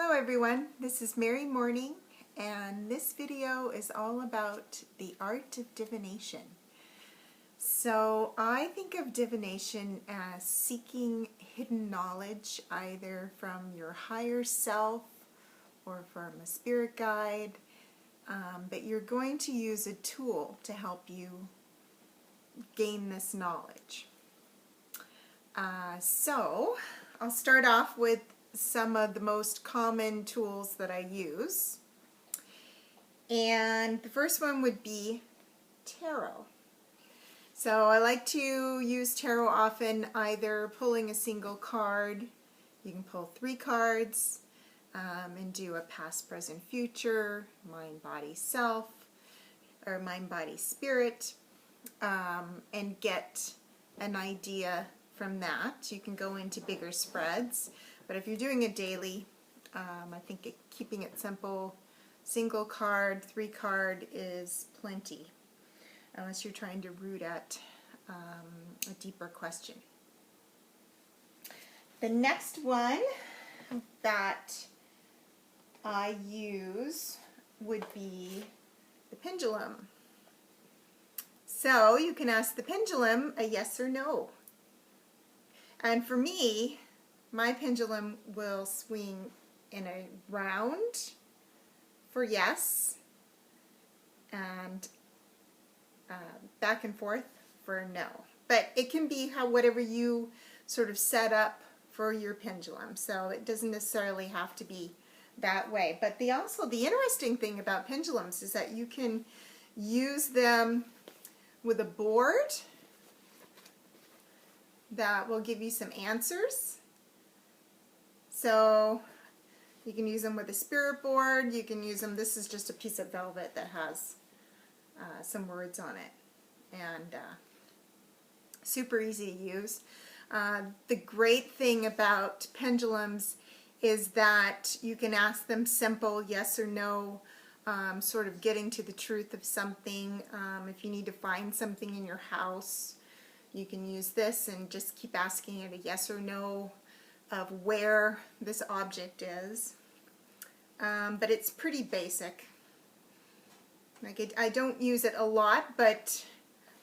Hello everyone, this is Mary Morning, and this video is all about the art of divination. So I think of divination as seeking hidden knowledge either from your higher self or from a spirit guide, but you're going to use a tool to help you gain this knowledge. So I'll start off with some of the most common tools that I use. And the first one would be tarot. So I like to use tarot often either pulling a single card. You can pull 3 cards and do a past, present, future, mind, body, self, or mind, body, spirit, and get an idea from that. You can go into bigger spreads. But if you're doing a daily, I think keeping it simple, single card, 3 card is plenty, unless you're trying to root at a deeper question. The next one that I use would be the pendulum. So you can ask the pendulum a yes or no. And for me, my pendulum will swing in a round for yes, and back and forth for no. But it can be whatever you sort of set up for your pendulum, so it doesn't necessarily have to be that way. But the interesting thing about pendulums is that you can use them with a board that will give you some answers. So you can use them with a spirit board, you can use them, this is just a piece of velvet that has some words on it, and super easy to use. The great thing about pendulums is that you can ask them simple yes or no, sort of getting to the truth of something. If you need to find something in your house, you can use this and just keep asking it a yes or no of where this object is. But it's pretty basic. Like I don't use it a lot, but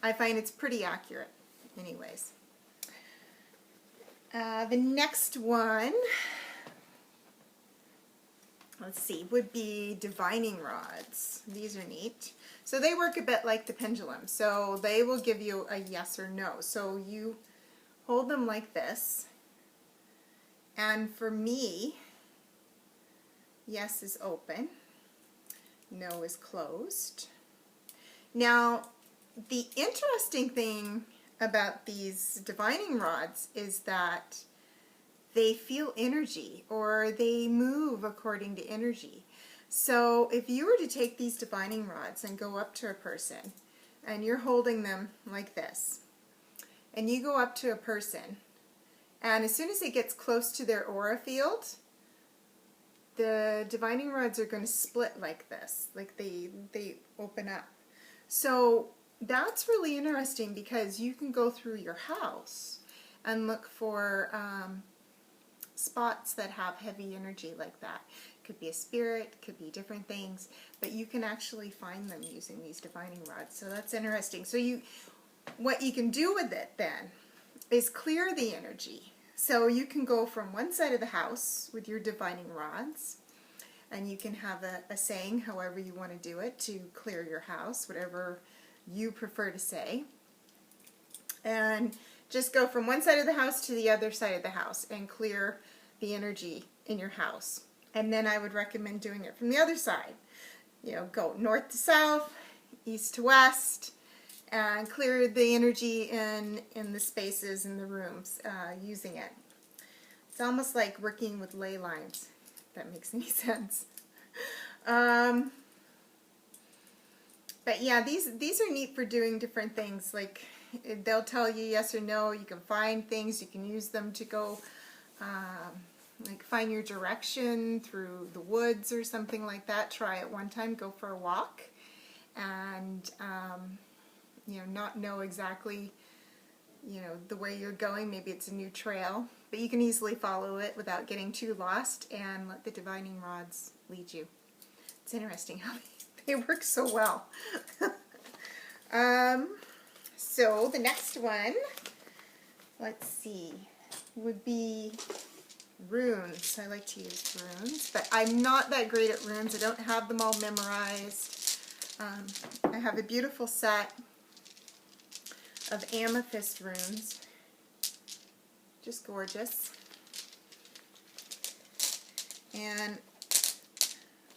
I find it's pretty accurate anyways. The next one, let's see, would be divining rods. These are neat. So they work a bit like the pendulum. So they will give you a yes or no. So you hold them like this. And for me, yes is open, no is closed. Now, the interesting thing about these divining rods is that they feel energy, or they move according to energy. So if you were to take these divining rods and go up to a person, and you're holding them like this, and you go up to a person, and as soon as it gets close to their aura field, the divining rods are going to split like this, like they open up. So that's really interesting, because you can go through your house and look for spots that have heavy energy like that. It could be a spirit, could be different things, but you can actually find them using these divining rods. So that's interesting. So what you can do with it then is clear the energy. So you can go from one side of the house with your divining rods, and you can have a saying, however you want to do it, to clear your house, whatever you prefer to say. And just go from one side of the house to the other side of the house and clear the energy in your house. And then I would recommend doing it from the other side. You know, go north to south, east to west, and clear the energy in the spaces in the rooms using it. It's almost like working with ley lines, if that makes any sense. But yeah, these are neat for doing different things. Like they'll tell you yes or no. You can find things. You can use them to go like find your direction through the woods or something like that. Try it one time. Go for a walk, and you know, not know exactly you know, the way you're going. Maybe it's a new trail, but you can easily follow it without getting too lost and let the divining rods lead you. It's interesting how they work so well. So the next one, let's see, would be runes. I like to use runes, but I'm not that great at runes. I don't have them all memorized. I have a beautiful set of amethyst runes. Just gorgeous. And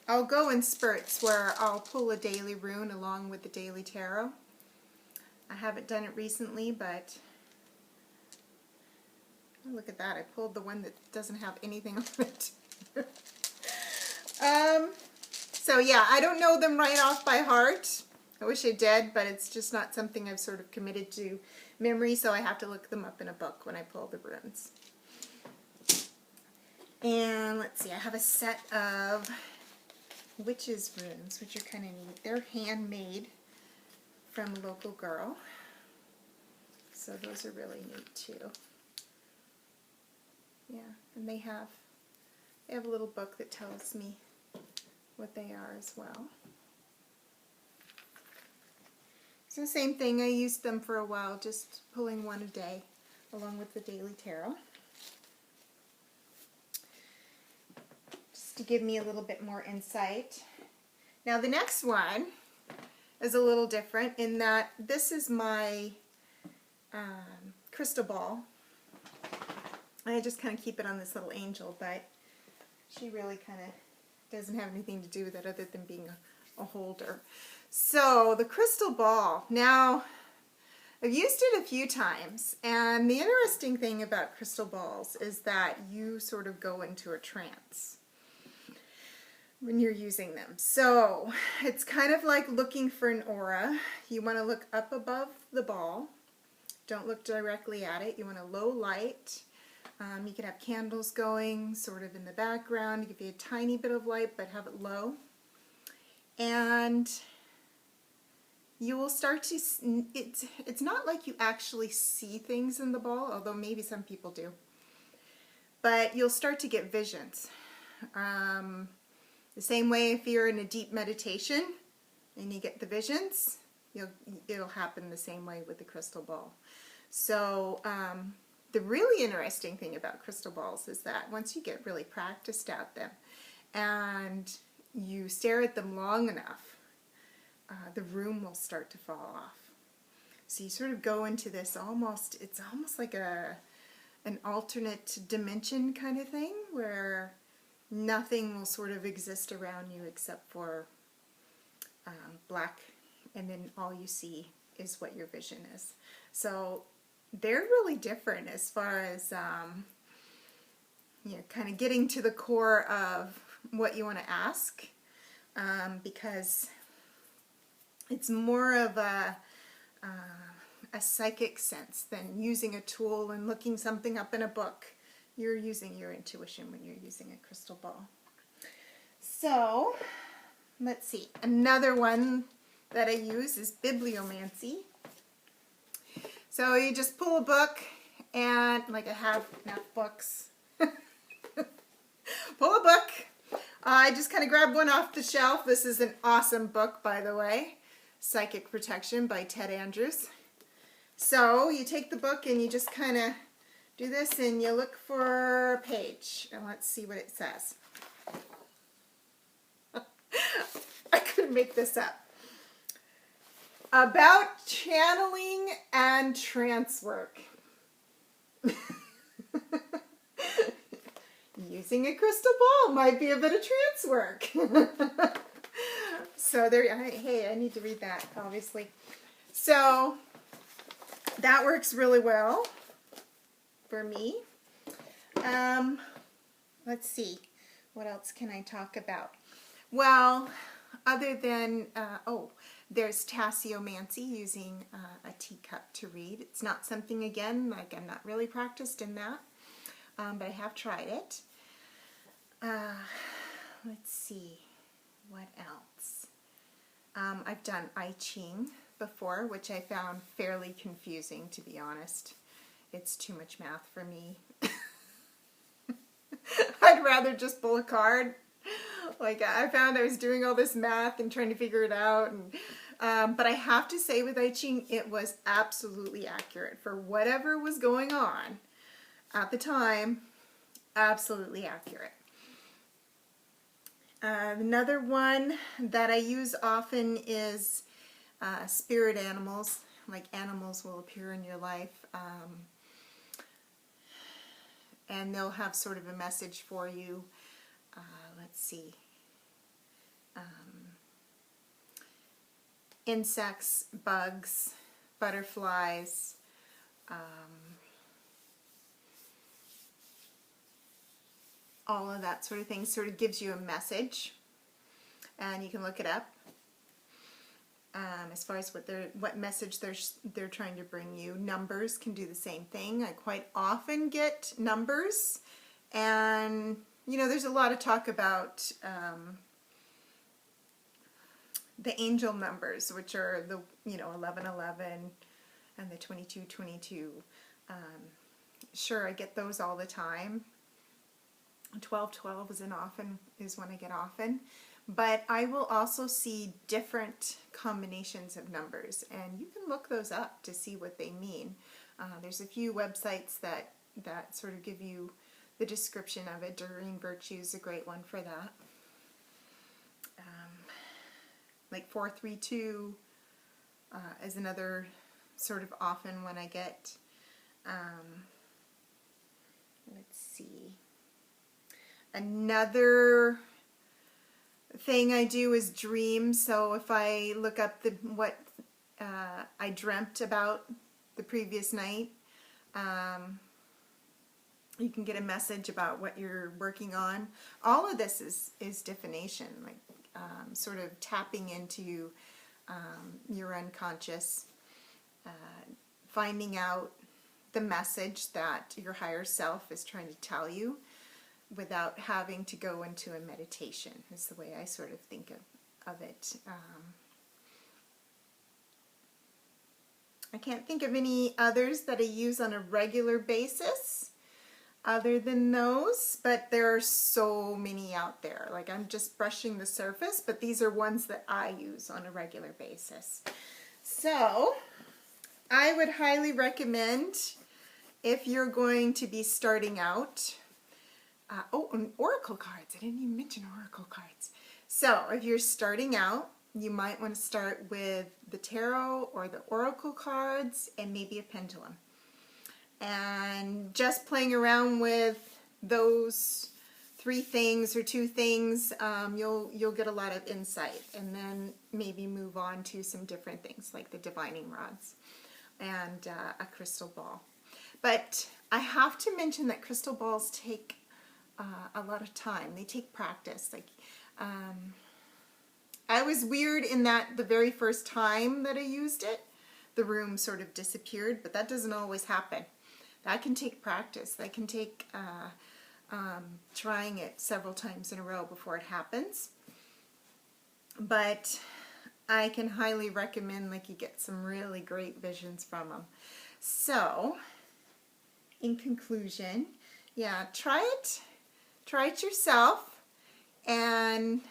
I'll go in spurts where I'll pull a daily rune along with the daily tarot. I haven't done it recently, but oh, look at that. I pulled the one that doesn't have anything on it. So yeah, I don't know them right off by heart. I wish I did, but it's just not something I've sort of committed to memory, so I have to look them up in a book when I pull the runes. And let's see, I have a set of witches runes, which are kind of neat. They're handmade from a local girl, so those are really neat too. Yeah, and they have a little book that tells me what they are as well. So same thing, I used them for a while, just pulling one a day along with the daily tarot, just to give me a little bit more insight. Now the next one is a little different in that this is my crystal ball. I just kind of keep it on this little angel, but she really kind of doesn't have anything to do with it other than being a holder. So the crystal ball, now I've used it a few times, and the interesting thing about crystal balls is that you sort of go into a trance when you're using them. So it's kind of like looking for an aura. You want to look up above the ball. Don't look directly at it. You want a low light. You can have candles going sort of in the background. Give you a tiny bit of light, but have it low. And you will start to, it's not like you actually see things in the ball, although maybe some people do. But you'll start to get visions. The same way if you're in a deep meditation and you get the visions, it'll happen the same way with the crystal ball. So the really interesting thing about crystal balls is that once you get really practiced at them and you stare at them long enough, the room will start to fall off. So you sort of go into this it's almost like an alternate dimension kind of thing where nothing will sort of exist around you except for black, and then all you see is what your vision is. So they're really different as far as kind of getting to the core of what you want to ask, because it's more of a psychic sense than using a tool and looking something up in a book. You're using your intuition when you're using a crystal ball. So let's see, another one that I use is Bibliomancy. So you just pull a book, and like I have enough books. Pull a book. I just kind of grab one off the shelf. This is an awesome book, by the way. Psychic Protection by Ted Andrews. So you take the book and you just kind of do this and you look for a page. And let's see what it says. I couldn't make this up. About channeling and trance work. Using a crystal ball might be a bit of trance work. So there, hey, I need to read that, obviously. So that works really well for me. Let's see, what else can I talk about? Well, other than, there's Tasseomancy, using a teacup to read. It's not something, again, like I'm not really practiced in that, but I have tried it. Let's see, what else? I've done I Ching before, which I found fairly confusing, to be honest. it's too much math for me. I'd rather just pull a card. Like, I found I was doing all this math and trying to figure it out, and but I have to say with I Ching, it was absolutely accurate for whatever was going on at the time. Absolutely accurate. Another one that I use often is spirit animals. Like, animals will appear in your life, and they'll have sort of a message for you. Let's see. Insects, bugs, butterflies, all of that sort of thing sort of gives you a message, and you can look it up as far as what message they're trying to bring you. Numbers can do the same thing. I quite often get numbers, and you know, there's a lot of talk about the angel numbers, which are the 1111 and the 2222. Sure, I get those all the time. 1212 is one I get often, but I will also see different combinations of numbers, and you can look those up to see what they mean. There's a few websites that sort of give you the description of it. Doreen Virtue is a great one for that. Like 432 is another sort of often one I get. Let's see. Another thing I do is dream. So if I look up what I dreamt about the previous night, you can get a message about what you're working on. All of this is divination, like sort of tapping into your unconscious, finding out the message that your higher self is trying to tell you without having to go into a meditation, is the way I sort of think of it. I can't think of any others that I use on a regular basis other than those, but there are so many out there. Like, I'm just brushing the surface, but these are ones that I use on a regular basis. So I would highly recommend, if you're going to be starting out, and oracle cards. I didn't even mention oracle cards. So if you're starting out, you might want to start with the tarot or the oracle cards and maybe a pendulum. And just playing around with those 3 things or 2 things, you'll get a lot of insight, and then maybe move on to some different things like the divining rods and a crystal ball. But I have to mention that crystal balls take a lot of time. They take practice. Like, I was weird in that the very first time that I used it, the room sort of disappeared, but that doesn't always happen. That can take practice. That can take trying it several times in a row before it happens. But I can highly recommend, like, you get some really great visions from them. So, in conclusion, yeah, try it. Try it yourself, and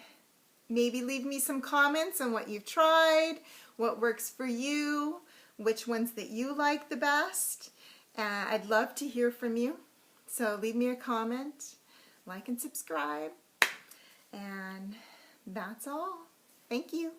maybe leave me some comments on what you've tried, what works for you, which ones that you like the best. I'd love to hear from you. So leave me a comment, like and subscribe, and that's all. Thank you.